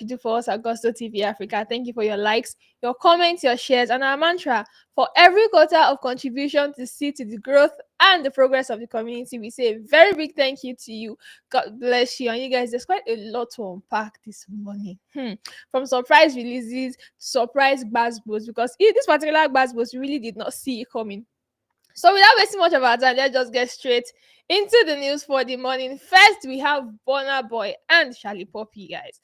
you do for us at Gusto TV Africa. Thank you for your likes, your comments, your shares, and our mantra for every quarter of contribution to see to the growth and the progress of the community. We say a very big thank you to you. God bless you. And you guys, there's quite a lot to unpack this morning. From surprise releases to surprise basketballs, because this particular basketballs we really did not see it coming. So without wasting much of our time, let's just get straight into the news for the morning. First, we have Burna Boy and Shallipopi, guys.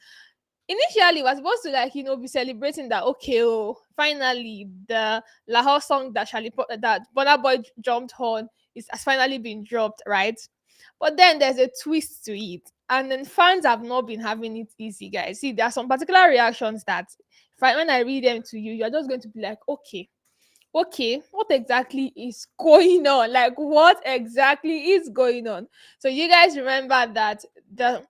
Initially, we're supposed to be celebrating that, okay, oh, finally the LAHO song that Burna Boy jumped on has finally been dropped, right? But then there's a twist to it, and then fans have not been having it easy, guys. See, there are some particular reactions that when I read them to you, you're just going to be like, okay, what exactly is going on? Like, what exactly is going on? So you guys remember that the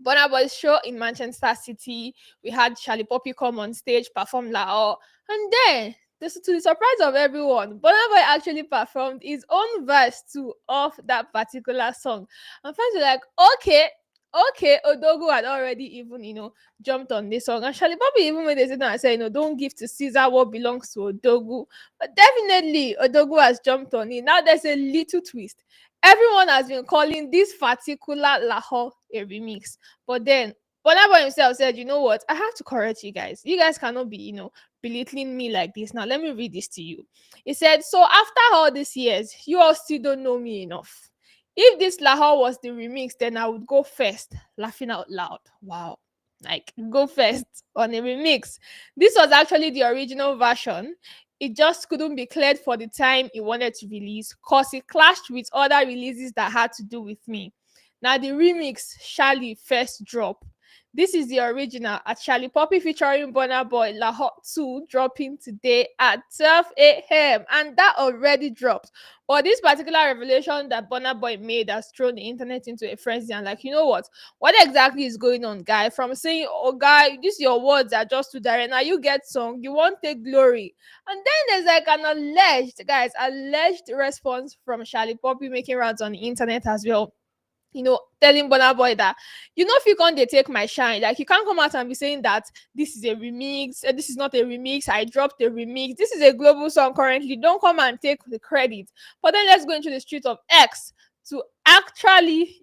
Burna Boy's show in Manchester City, we had Shallipopi come on stage, perform LAHO, and then, to the surprise of everyone, Burna Boy actually performed his own verse too of that particular song. And fans were like, okay, Odogu had already even, jumped on this song. And Shallipopi even made a statement and said, don't give to Caesar what belongs to Odogu. But definitely, Odogu has jumped on it. Now there's a little twist. Everyone has been calling this particular LAHO a remix. But then, Burna Boy himself said, you know what? I have to correct you guys. You guys cannot be, belittling me like this. Now, let me read this to you. He said, so after all these years, you all still don't know me enough. If this LAHO was the remix, then I would go first, laughing out loud. Wow. Like, go first on a remix. This was actually the original version. It just couldn't be cleared for the time it wanted to release because it clashed with other releases that had to do with me. Now, the remix, Shalli first drop. This is the original at Shallipopi featuring Burna Boy, LAHO 2, dropping today at 12 a.m. And that already dropped. But this particular revelation that Burna Boy made has thrown the internet into a frenzy. And like, you know what? What exactly is going on, guy? From saying, oh, guy, these your words are just too direct. Now you get song, you won't take glory. And then there's like an alleged response from Shallipopi making rounds on the internet as well. Telling Burna Boy that, if you can't take my shine, like you can't come out and be saying that this is a remix, this is not a remix, I dropped a remix, this is a global song currently, don't come and take the credit. But then let's go into the street of X to actually,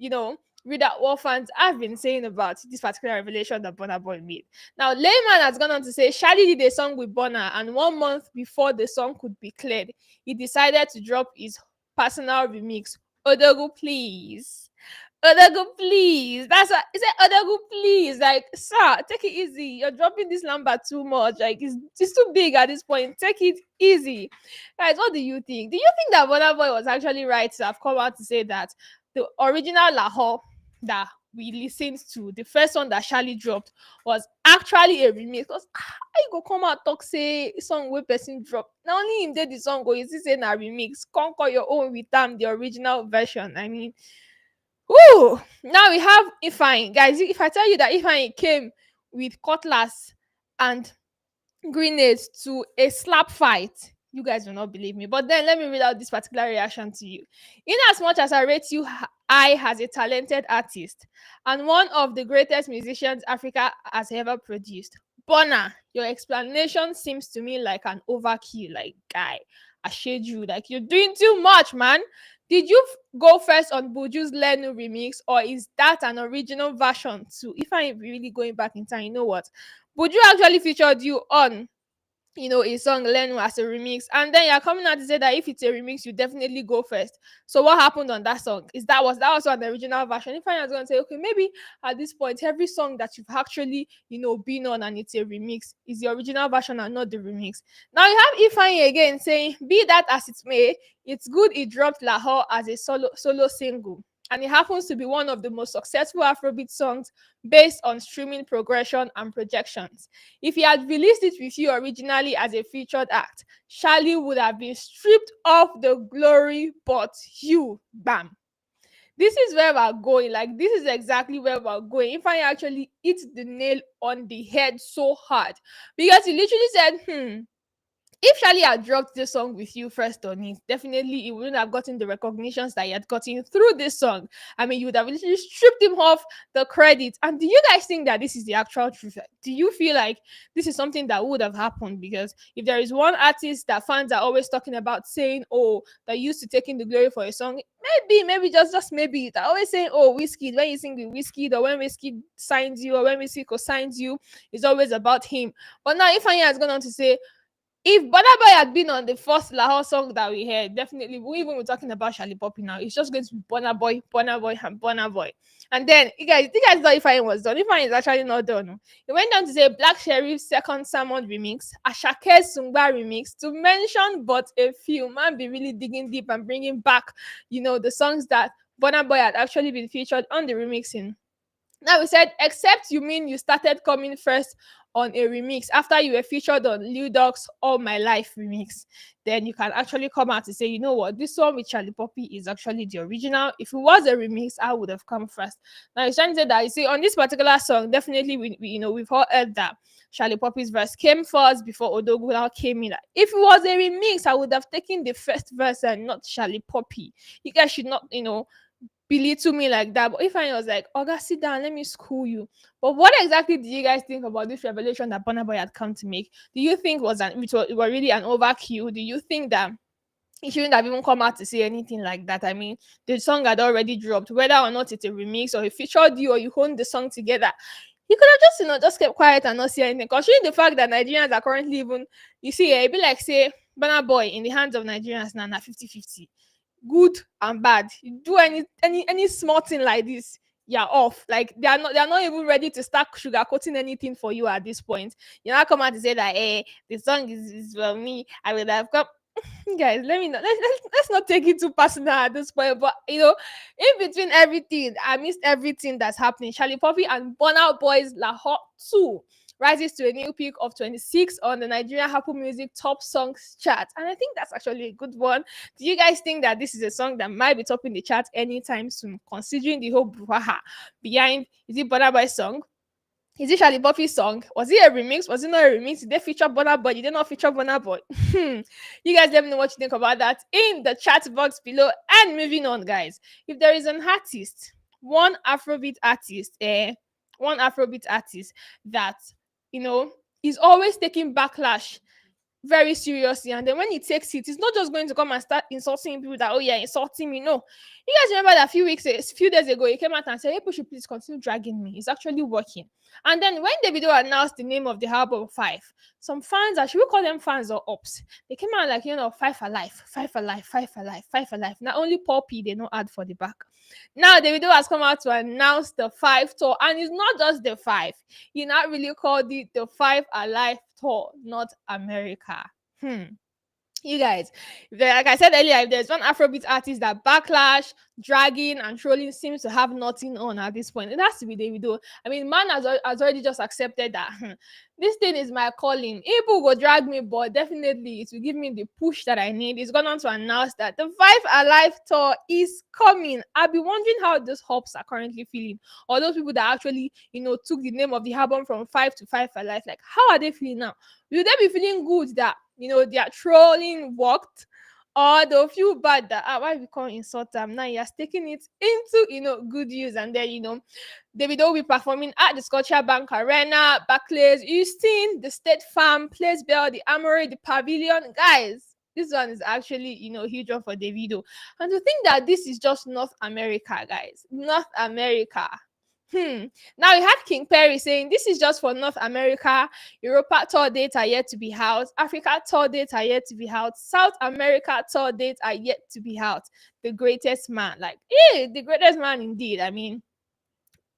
read out what fans have been saying about this particular revelation that Burna Boy made. Now, Layman has gone on to say, Shalli did a song with Burna, and 1 month before the song could be cleared, he decided to drop his personal remix. Odogu, please. Odogu, please. That's what he said. Odogu, please. Like, sir, take it easy. You're dropping this number too much. Like, it's too big at this point. Take it easy. Guys, what do you think? Do you think that Burna Boy was actually right to have come out to say that the original LAHO that we listened to, the first one that Shalli dropped, was actually a remix? Because how you go come out talk say song where person drop? Not only him did the song, go is this a remix? Conquer your own with the original version. I mean, ooh, now we have Ifeanyi. Guys, if I tell you that Ifeanyi came with cutlass and grenades to a slap fight, you guys will not believe me. But then let me read out this particular reaction to you. In as much as I rate you high as a talented artist and one of the greatest musicians Africa has ever produced, Burna, your explanation seems to me like an overkill. Like, guy, I shade you. Like, you're doing too much, man. Did you go first on Buju's Lenu remix, or is that an original version too? If I'm really going back in time, you know what? Buju actually featured you on, a song Lenu as a remix, and then you're coming out to say that if it's a remix, you definitely go first. So what happened on that song? Was that also an original version? If I was going to say, okay, maybe at this point, every song that you've actually, been on and it's a remix is the original version and not the remix. Now you have Ifeanyi again saying, be that as it may, it's good it dropped LAHO as a solo single. And it happens to be one of the most successful Afrobeat songs based on streaming progression and projections. If he had released it with you originally as a featured act, Shalli would have been stripped of the glory, but you, bam. This is where we're going. Like, this is exactly where we're going. If I actually hit the nail on the head so hard, because he literally said, If Charlie had dropped this song with you first on it, definitely he wouldn't have gotten the recognitions that he had gotten through this song. I mean, you would have literally stripped him off the credit. And do you guys think that this is the actual truth? Do you feel like this is something that would have happened? Because if there is one artist that fans are always talking about saying, oh, that used to taking the glory for a song, maybe just maybe they're always saying, oh, Whiskey, when you sing with Whiskey, or when Whiskey signs you, or when Whiskey co-signs you, it's always about him. But now if Anya has gone on to say, if Burna Boy had been on the first LAHO song that we heard, definitely, we even we're talking about Shallipopi now, it's just going to be Burna Boy, and Burna Boy. And then, you guys thought Ifeanyi was done. Ifeanyi is actually not done. Oh. He went down to say Black Sheriff's second Sermon remix, Asake's Sungba remix, to mention but a few. Man be really digging deep and bringing back, the songs that Burna Boy had actually been featured on the remixing. Now we said, except you mean you started coming first on a remix after you were featured on Lil Durk's All My Life remix, then you can actually come out and say, you know what, this one with Shallipopi is actually the original. If it was a remix, I would have come first. Now he's trying to say that, you see, on this particular song, definitely we've all heard that Shallipopi's verse came first before Odogu now came in. If it was a remix, I would have taken the first verse and not Shallipopi. You guys should not, belittle me like that. But if I was like, Oga, sit down, let me school you. But what exactly do you guys think about this revelation that Burna Boy had come to make? Do you think it was really an overkill? Do you think that he shouldn't have even come out to say anything like that? I mean, the song had already dropped, whether or not it's a remix or he featured you or you honed the song together. He could have just kept quiet and not say anything. Considering the fact that Nigerians are currently even, it'd be like, say, Burna Boy in the hands of Nigerians now, 50-50, good and bad. You do any small thing like this, you're off. Like they're not even ready to start sugarcoating anything for you at this point. You're not come out to say that, hey, the song is for me. I would have come. Guys, let me not let's not take it too personal at this point. But in between everything, I missed everything that's happening. Shallipopi and Burna Boy's LAHO 2 rises to a new peak of 26 on the Nigerian Apple Music Top Songs chart. And I think that's actually a good one. Do you guys think that this is a song that might be topping the chart anytime soon, considering the whole brouhaha behind, is it Burna Boy's song? Is it Shallipopi's song? Was it a remix? Was it not a remix? Did they feature Burna Boy? Did they not feature Burna Boy? You guys let me know what you think about that in the chat box below. And moving on, guys. If there is an artist, one Afrobeat artist that is always taking backlash very seriously, and then when he takes it, he's not just going to come and start insulting people that, oh yeah, insulting me. No, you guys remember that a few days ago, he came out and said, hey, people should please continue dragging me. It's actually working. And then when Davido announced the name of the album, Five, some fans, should we call them fans or ops, they came out like, Five Alive, Five Alive, Five Alive, Five Alive. Not only Poppy, they don't add for the back. Now Davido has come out to announce the Five tour, and it's not just the Five. He not really called it the Five Alive tour, not America. You guys, like I said earlier, if there's one Afrobeat artist that backlash, dragging, and trolling seems to have nothing on at this point, it has to be Davido. I mean, man has already just accepted that this thing is my calling. People go drag me, but definitely it will give me the push that I need. It's gone on to announce that the Five Alive tour is coming. I'll be wondering how those hops are currently feeling, or those people that actually, took the name of the album from Five to Five Alive. Like, how are they feeling now? Will they be feeling good that their trolling worked, or they'll feel bad that why we can't insult them? Now he has taken it into good use, and then Davido will be performing at the Scotiabank Arena, Barclays, Houston, the State Farm, Place Bell, the Armory, the Pavilion. Guys, this one is actually huge one for Davido. And to think that this is just North America, guys, North America. Now we had King Perry saying this is just for North America. Europa tour dates are yet to be out. Africa tour dates are yet to be out. South America tour dates are yet to be out. The greatest man, the greatest man indeed. I mean,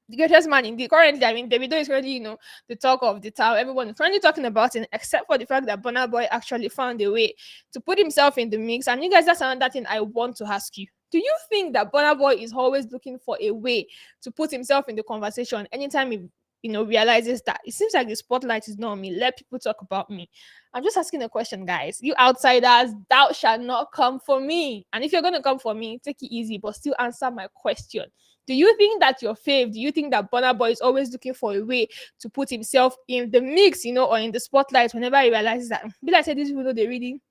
the greatest man indeed. Currently, I mean, Davido is currently, the talk of the town. Everyone is currently talking about it, except for the fact that Burna Boy actually found a way to put himself in the mix. And you guys, that's another thing I want to ask you. Do you think that Burna Boy is always looking for a way to put himself in the conversation anytime he, realizes that it seems like the spotlight is not on me? Let people talk about me. I'm just asking a question, guys. You outsiders, thou shall not come for me. And if you're going to come for me, take it easy, but still answer my question. Do you think that your fave? Do you think that Burna Boy is always looking for a way to put himself in the mix, or in the spotlight whenever he realizes that, be like, say, these people know they really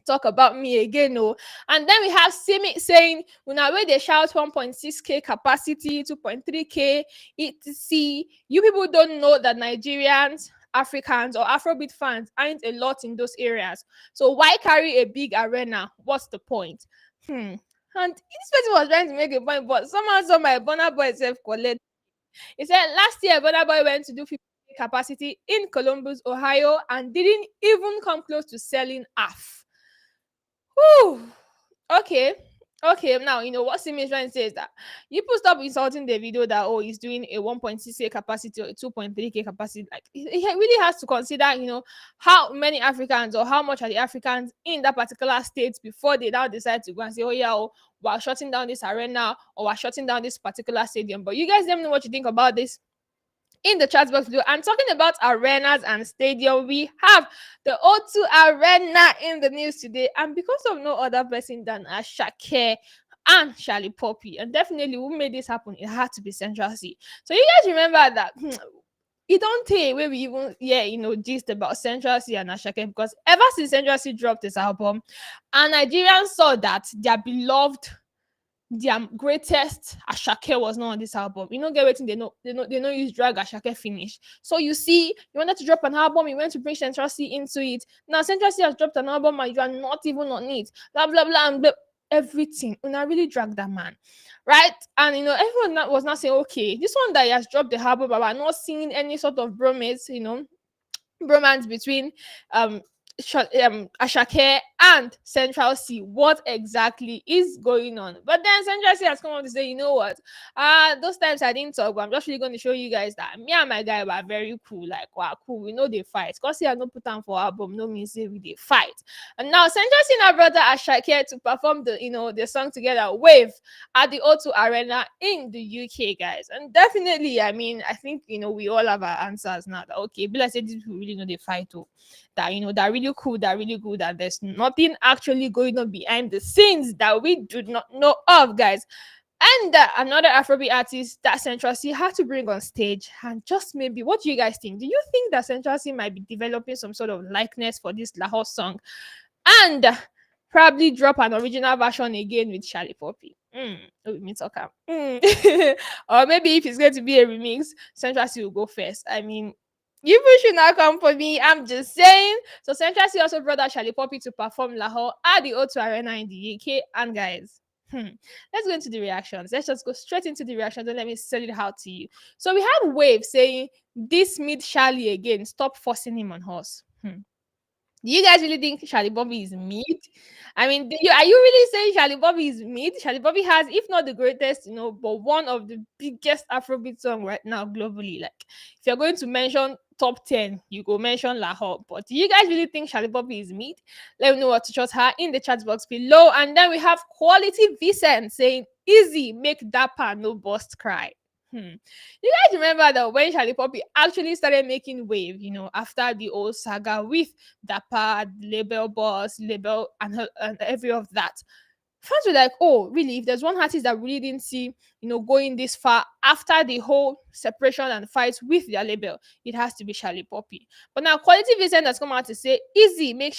talk about me again, oh. And then we have Simi saying, "Una where they shout 1.6k capacity, 2.3k, etc. You people don't know that Nigerians, Africans, or Afrobeat fans aren't a lot in those areas. So why carry a big arena? What's the point?" And this person was trying to make a point, but somehow saw my Burna Boy self collect. He said last year Burna Boy went to do 50 capacity in Columbus, Ohio, and didn't even come close to selling half. Whew. Okay. Okay, now you know what Simi is trying to say is that you people stop insulting the video that, oh, he's doing a 1.6k capacity or a 2.3k capacity. Like, he really has to consider, how many Africans, or how much are the Africans in that particular state before they now decide to go and say, oh yeah, oh, we're shutting down this arena, or we're shutting down this particular stadium. But you guys let me know what you think about this in the chat box below. And talking about arenas and stadium, we have the O2 Arena in the news today, and because of no other person than Asake and Shallipopi, and definitely who made this happen, it had to be Central C. So you guys remember that it don't take where we even gist about Central C and Asake, because ever since Central C dropped this album, and Nigerians saw that their beloved, their greatest Ashake was not on this album. You know, get waiting, they know use drag Ashake finish. So you see, you wanted to drop an album, you went to bring Central C into it. Now Central C has dropped an album and you are not even on it. Blah blah blah and blah, everything. And I really dragged that man. Right? And everyone was not saying, okay, this one that he has dropped the album, but I'm not seeing any sort of bromance between Ashake and Central C. What exactly is going on? But then Central C has come on to say, you know what? Those times I didn't talk, but I'm just really going to show you guys that me and my guy were very cool. Like, wow, cool. We know they fight. Because he had no put on for album, no means say we they fight. And now Central C now brought Ashake to perform the song together, Wave, at the O2 Arena in the UK, guys. And definitely, I mean, I think we all have our answers now. That okay, but let's say these people really know they fight too. That they're really cool, they're really good, and there's nothing actually going on behind the scenes that we do not know of, guys. And another Afrobeat artist that Central C had to bring on stage, and just maybe, what do you guys think? Do you think that Central C might be developing some sort of likeness for this LAHO song, and probably drop an original version again with Shallipopi? Me talk or maybe if it's going to be a remix, Central C will go first. I mean, you people should not come for me. I'm just saying. So Central C also brought out Shallipopi to perform LAHO at the O2 Arena in the UK. And guys, let's go into the reactions. Let's just go straight into the reactions and let me sell it out to you. So we have Wave saying, "This mid Charlie again. Stop forcing him on horse." Do you guys really think Shallipopi is mid? I mean, are you really saying Shallipopi is mid? Shallipopi has, if not the greatest, but one of the biggest Afrobeat song right now globally. Like, if you're going to mention top 10, you go mention LAHO. But do you guys really think Shallipopi is mid? Let me know what to shot her in the chat box below. And then we have Quality Vicent saying, "Easy, make Dapper no bust cry." You guys remember that when Shallipopi actually started making wave, after the old saga with Dapper, label boss, label, and every of that, fans were like, oh, really? If there's one artist that really didn't see, going this far after the whole separation and fight with their label, it has to be Shallipopi. But now Quality Vicent has come out to say, "Easy, make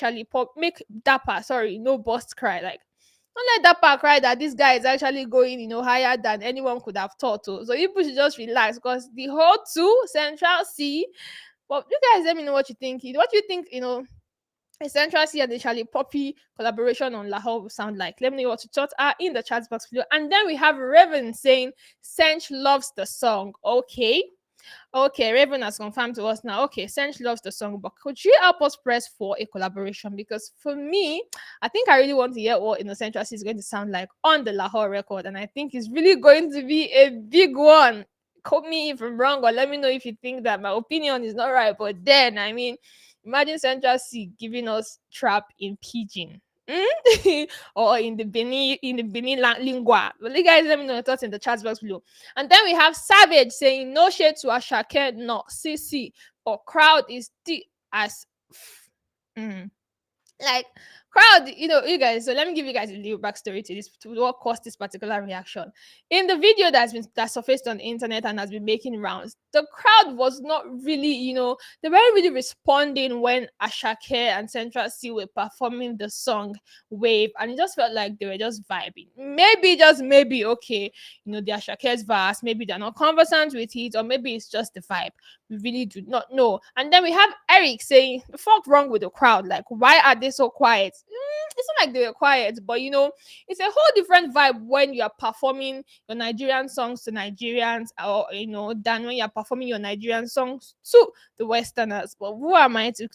make Dapper, sorry, no bust cry." Like, don't let that part cry that this guy is actually going, higher than anyone could have thought. Oh. So you should just relax, because the whole two Central C. But you guys let me know what you think. What you think, a Central C and the Shallipopi collaboration on LAHO will sound like. Let me know what your thoughts are in the chat box below. And then we have Raven saying, "Sench loves the song." Okay, Raven has confirmed to us now. Okay, Sench loves the song, but could you help us press for a collaboration? Because for me, I think I really want to hear what Central C is going to sound like on the LAHO record, and I think it's really going to be a big one. Quote me if I'm wrong, or let me know if you think that my opinion is not right. But then, I mean, imagine Central C giving us trap in pidgin. Or in the Benin lingua. Well, you guys let me know your thoughts in the chat box below. And then we have Savage saying, "No shade to Asake, no CC, but crowd is as like, Crowd, you guys. So let me give you guys a little backstory to this, to what caused this particular reaction. In the video that surfaced on the internet and has been making rounds, the crowd was not really, they weren't really responding when Asake and Central C were performing the song Wave, and it just felt like they were just vibing. Maybe, just maybe, okay, the Ashake's verse, maybe they're not conversant with it, or maybe it's just the vibe. We really do not know. And then we have Eric saying, the fuck wrong with the crowd? Like, why are they so quiet? It's not like they were quiet, but it's a whole different vibe when you are performing your Nigerian songs to Nigerians, or than when you're performing your Nigerian songs to the Westerners. But who am I to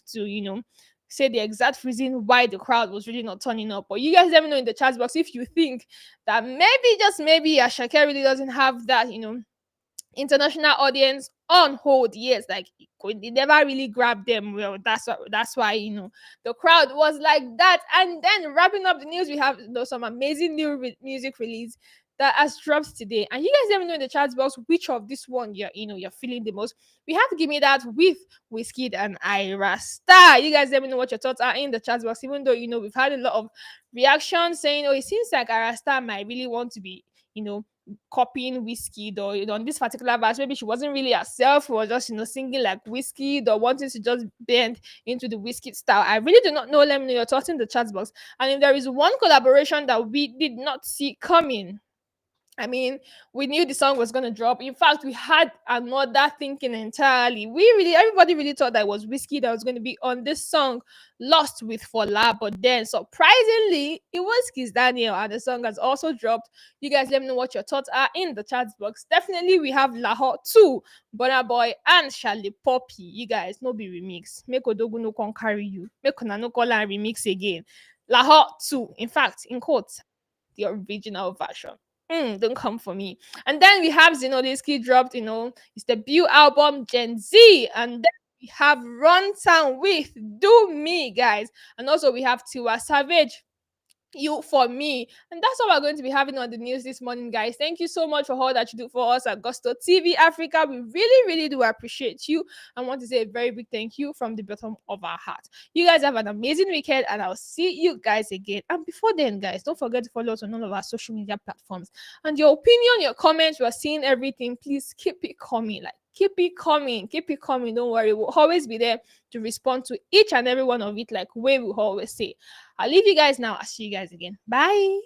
say the exact reason why the crowd was really not turning up? But you guys let me know in the chat box if you think that maybe, just maybe, Ashake really doesn't have that, international audience on hold. Yes, like they never really grabbed them well. That's why the crowd was like that. And then wrapping up the news, we have some amazing new music release that has dropped today. And you guys let me know in the chat box which of this one you're feeling the most. We have to give me that with Whiskey and Ira Star. You guys let me know what your thoughts are in the chat box. Even though we've had a lot of reactions saying, oh, it seems like Ira Star might really want to be copying Whiskey, or on this particular verse, maybe she wasn't really herself, was just singing like Whiskey, or wanting to just bend into the Whiskey style. I really do not know. Let me know your thoughts in the chat box. And if there is one collaboration that we did not see coming, I mean, we knew the song was gonna drop. In fact, we had another thinking entirely. Everybody really thought that it was Whiskey that was going to be on this song, Lost with Fola. But then, surprisingly, it was Kiss Daniel, and the song has also dropped. You guys, let me know what your thoughts are in the chat box. Definitely, we have LAHO 2, Burna Boy and Shallipopi. You guys, no be remix. Make Odogu no con carry you. Make Una no call and remix again. LAHO 2, in fact, in quotes, the original version. Don't come for me. And then we have Zinodiski dropped, his debut album Gen Z. And then we have Run Town with Do Me, guys. And also we have Tiwa Savage, You For Me. And that's what we're going to be having on the news this morning, guys. Thank you so much for all that you do for us at Gusto TV Africa. We really, really do appreciate you. I want to say a very big thank you from the bottom of our heart. You guys have an amazing weekend, and I'll see you guys again. And before then, guys, don't forget to follow us on all of our social media platforms. And your opinion, your comments, we're seeing everything. Please keep it coming. Like, keep it coming. Keep it coming. Don't worry. We'll always be there to respond to each and every one of it, like we will always say. I'll leave you guys now. I'll see you guys again. Bye.